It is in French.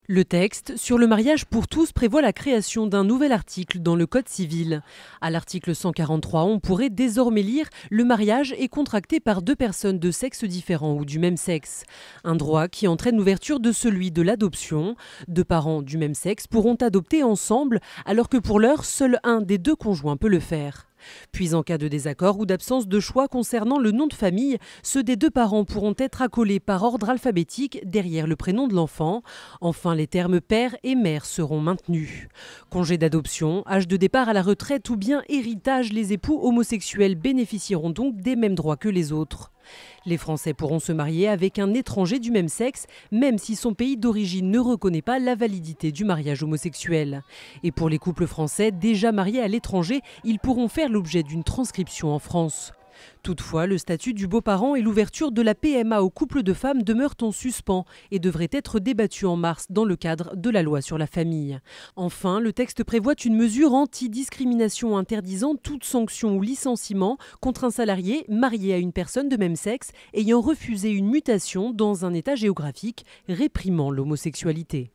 Le texte sur le mariage pour tous prévoit la création d'un nouvel article dans le Code civil. À l'article 143, on pourrait désormais lire « Le mariage est contracté par deux personnes de sexe différent ou du même sexe ». Un droit qui entraîne l'ouverture de celui de l'adoption. Deux parents du même sexe pourront adopter ensemble alors que pour l'heure, seul un des deux conjoints peut le faire. Puis en cas de désaccord ou d'absence de choix concernant le nom de famille, ceux des deux parents pourront être accolés par ordre alphabétique derrière le prénom de l'enfant. Enfin, les termes père et mère seront maintenus. Congé d'adoption, âge de départ à la retraite ou bien héritage, les époux homosexuels bénéficieront donc des mêmes droits que les autres. Les Français pourront se marier avec un étranger du même sexe, même si son pays d'origine ne reconnaît pas la validité du mariage homosexuel. Et pour les couples français déjà mariés à l'étranger, ils pourront faire l'objet d'une transcription en France. Toutefois, le statut du beau-parent et l'ouverture de la PMA aux couples de femmes demeurent en suspens et devraient être débattus en mars dans le cadre de la loi sur la famille. Enfin, le texte prévoit une mesure anti-discrimination interdisant toute sanction ou licenciement contre un salarié marié à une personne de même sexe ayant refusé une mutation dans un état géographique, réprimant l'homosexualité.